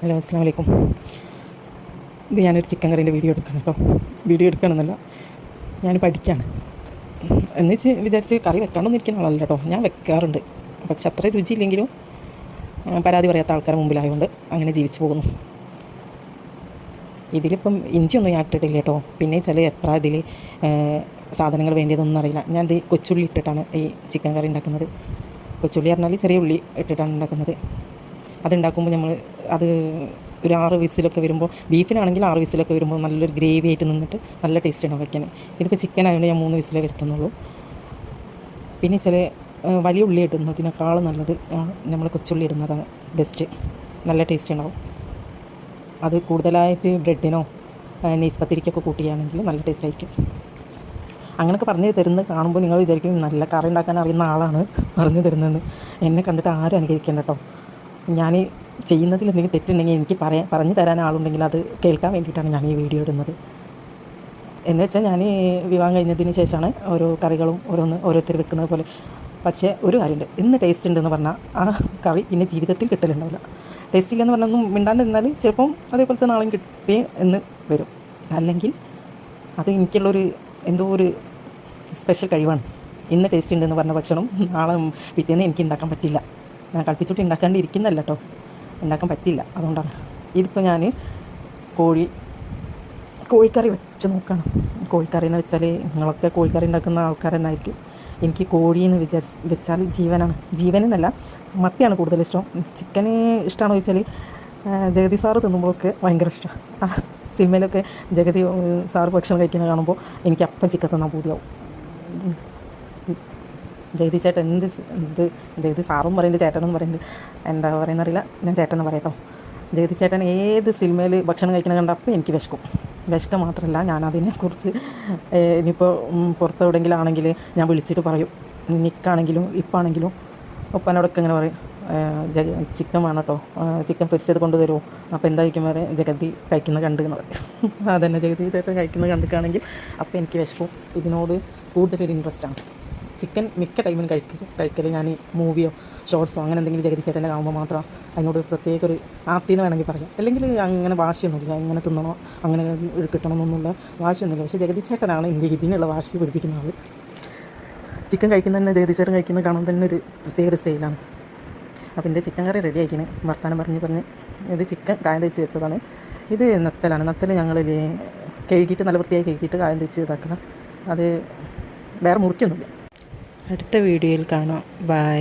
Hello, അസ്സാം വലൈക്കും. ഇത് ഞാനൊരു ചിക്കൻ കറീൻ്റെ വീഡിയോ എടുക്കണം കേട്ടോ. വീഡിയോ എടുക്കണമെന്നല്ല, ഞാൻ പഠിക്കുകയാണ് എന്ന് വിചാരിച്ച് കറി വെക്കണമെന്ന് ഇരിക്കുന്ന ആളല്ല കേട്ടോ. ഞാൻ വെക്കാറുണ്ട്, പക്ഷെ അത്ര രുചിയില്ലെങ്കിലും പരാതി പറയാത്ത ആൾക്കാരുടെ മുമ്പിലായതുകൊണ്ട് അങ്ങനെ ജീവിച്ചു പോകുന്നു. ഇതിലിപ്പം ഇഞ്ചിയൊന്നും ഞാൻ ഇട്ടിട്ടില്ല കേട്ടോ. പിന്നെ ചില എത്ര ഇതിൽ സാധനങ്ങൾ വേണ്ടിയതൊന്നും അറിയില്ല. ഞാൻ ഇത് കൊച്ചുള്ളി ഇട്ടിട്ടാണ് ഈ ചിക്കൻ കറി ഉണ്ടാക്കുന്നത്. കൊച്ചുള്ളി പറഞ്ഞാൽ ചെറിയ ഉള്ളി ഇട്ടിട്ടാണ് ഉണ്ടാക്കുന്നത്. അതുണ്ടാക്കുമ്പോൾ നമ്മൾ അത് ഒരു 6 വിസിലൊക്കെ വരുമ്പോൾ, ബീഫിനാണെങ്കിൽ 6 വിസിലൊക്കെ വരുമ്പോൾ നല്ലൊരു ഗ്രേവി ആയിട്ട് നിന്നിട്ട് നല്ല ടേസ്റ്റ് ഉണ്ടാവും വയ്ക്കാൻ. ഇതിപ്പോൾ ചിക്കൻ ആയതുകൊണ്ട് ഞാൻ 3 വിസിലേ വരുത്തുന്നുള്ളൂ. പിന്നെ ചില വലിയ ഉള്ളി ഇടുന്നതിനേക്കാൾ നല്ലത് നമ്മൾ കൊച്ചുള്ളി ഇടുന്നതാണ് ബെസ്റ്റ്. നല്ല ടേസ്റ്റ് ഉണ്ടാവും. അത് കൂടുതലായിട്ട് ബ്രെഡിനോ നെയ്സ് പത്തിരിക്കൊക്കെ കൂട്ടുകയാണെങ്കിൽ നല്ല ടേസ്റ്റ് ആയിരിക്കും. അങ്ങനെയൊക്കെ പറഞ്ഞു തരുന്നത് കാണുമ്പോൾ നിങ്ങൾ വിചാരിക്കും നല്ല കറി ഉണ്ടാക്കാൻ അറിയുന്ന ആളാണ് പറഞ്ഞു തരുന്നതെന്ന്. എന്നെ കണ്ടിട്ട് ആരും അനുകരിക്കേണ്ട കേട്ടോ. ഞാൻ ചെയ്യുന്നതിൽ എന്തെങ്കിലും തെറ്റുണ്ടെങ്കിൽ എനിക്ക് പറഞ്ഞു തരാൻ ആളുണ്ടെങ്കിൽ അത് കേൾക്കാൻ വേണ്ടിയിട്ടാണ് ഞാൻ ഈ വീഡിയോ ഇടുന്നത്. എന്ന് വെച്ചാൽ ഞാൻ വിവാഹം കഴിഞ്ഞതിന് ശേഷമാണ് ഓരോ കറികളും ഓരോരുത്തർ വെക്കുന്നത് പോലെ. പക്ഷേ ഒരു കാര്യമുണ്ട്, ഇന്ന് ടേസ്റ്റ് ഉണ്ടെന്ന് പറഞ്ഞാൽ ആ കറി പിന്നെ ജീവിതത്തിൽ കിട്ടലുണ്ടാവില്ല. ടേസ്റ്റ് ഇല്ലെന്ന് പറഞ്ഞാൽ ഒന്നും മിണ്ടാണ്ട് നിന്നാൽ ചിലപ്പം അതേപോലത്തെ നാളെയും കിട്ടേ എന്ന് വരും. അല്ലെങ്കിൽ അത് എനിക്കുള്ളൊരു എന്തോ ഒരു സ്പെഷ്യൽ കഴിവാണ്. ഇന്ന് ടേസ്റ്റ് ഉണ്ടെന്ന് പറഞ്ഞ ഭക്ഷണം നാളെ പിറ്റേന്ന് എനിക്ക് ഉണ്ടാക്കാൻ പറ്റില്ല. ഞാൻ കളിപ്പിച്ചിട്ട് ഉണ്ടാക്കാണ്ട് ഇരിക്കുന്നല്ല കേട്ടോ, ഉണ്ടാക്കാൻ പറ്റില്ല. അതുകൊണ്ടാണ്. ഇതിപ്പോൾ ഞാൻ കോഴിക്കറി വെച്ച് നോക്കണം. കോഴിക്കറി എന്ന് വെച്ചാൽ നിങ്ങളൊക്കെ കോഴിക്കറി ഉണ്ടാക്കുന്ന ആൾക്കാർ തന്നെയായിരിക്കും. എനിക്ക് കോഴിയെന്ന് വെച്ചാൽ ജീവനാണ്. ജീവനെന്നല്ല, മത്തിയാണ് കൂടുതൽ ഇഷ്ടം. ചിക്കന് ഇഷ്ടമാണോ ചോദിച്ചാൽ ജഗതി സാറ് തിന്നുമ്പോഴൊക്കെ ഭയങ്കര ഇഷ്ടമാണ്. സിനിമയിലൊക്കെ ജഗതി സാറ് ഭക്ഷണം കഴിക്കുന്നത് കാണുമ്പോൾ എനിക്ക് അപ്പം ചിക്കൻ തന്നാൽ പൂതിയാവും. ജഗതി ചേട്ടൻ ജഗതി സാറും പറയുന്നുണ്ട്, ചേട്ടനും പറയുന്നുണ്ട്. എന്താ പറയുന്നറിയില്ല, ഞാൻ ചേട്ടൻ പറയട്ടോ. ജഗതി ചേട്ടൻ ഏത് സിനിമയിൽ ഭക്ഷണം കഴിക്കുന്നത് കണ്ടപ്പോൾ എനിക്ക് വിശക്കുക മാത്രമല്ല, ഞാനതിനെക്കുറിച്ച് ഇനിയിപ്പോൾ പുറത്ത് എവിടെയെങ്കിലും ആണെങ്കിൽ ഞാൻ വിളിച്ചിട്ട് പറയും. നിൽക്കാണെങ്കിലും ഇപ്പാണെങ്കിലും ഒപ്പനോടൊക്കെ ഇങ്ങനെ പറയും, ചിക്കൻ വേണം കേട്ടോ, ചിക്കൻ പൊരിച്ചത് കൊണ്ടുതരുമോ. അപ്പോൾ എന്തായിരിക്കും പറയാം, ജഗതി കഴിക്കുന്നത് കണ്ട് എന്ന് പറയും. അതന്നെ, ജഗതി ചേട്ടൻ കഴിക്കുന്നത് കണ്ടിട്ടാണെങ്കിൽ അപ്പോൾ എനിക്ക് വിശക്കും. ഇതിനോട് കൂടുതലൊരു ഇൻട്രസ്റ്റാണ്. ചിക്കൻ മിക്ക ടൈമിനും കഴിക്കൽ ഞാൻ മൂവിയോ ഷോർട്സോ അങ്ങനെ എന്തെങ്കിലും ജഗതി ചേട്ടൻ്റെ കാണുമ്പോൾ മാത്രം അതിനോട് പ്രത്യേക ഒരു ആർത്തിന്ന് വേണമെങ്കിൽ പറയാം. അല്ലെങ്കിൽ അങ്ങനെ വാശിയൊന്നുമില്ല, ഇങ്ങനെ തിന്നണോ അങ്ങനെ കിട്ടണമെന്നൊന്നുള്ള വാശിയൊന്നുമില്ല. പക്ഷേ ജഗതി ചേട്ടനാണ് എനിക്ക് ഇതിനുള്ള വാശി പിടിപ്പിക്കുന്ന ആൾ. ചിക്കൻ കഴിക്കുന്ന തന്നെ ജഗതി ചേട്ടൻ കഴിക്കുന്നത് കാണാൻ തന്നെ ഒരു പ്രത്യേക ഒരു സ്റ്റൈലാണ്. അപ്പോൾ എൻ്റെ ചിക്കൻ കറി റെഡി ആക്കിന് വർത്താനം പറഞ്ഞ് ഇത് ചിക്കൻ കായം തേച്ച് വെച്ചതാണ്. ഇത് നത്തലാണ്. നത്തൽ ഞങ്ങൾ കഴുകിയിട്ട് നല്ല വൃത്തിയായി കഴുകിയിട്ട് കായം തേച്ച് ഇതാക്കണം. അത് വേറെ മുറിക്കൊന്നുമില്ല. അടുത്ത വീഡിയോയിൽ കാണാം. ബൈ.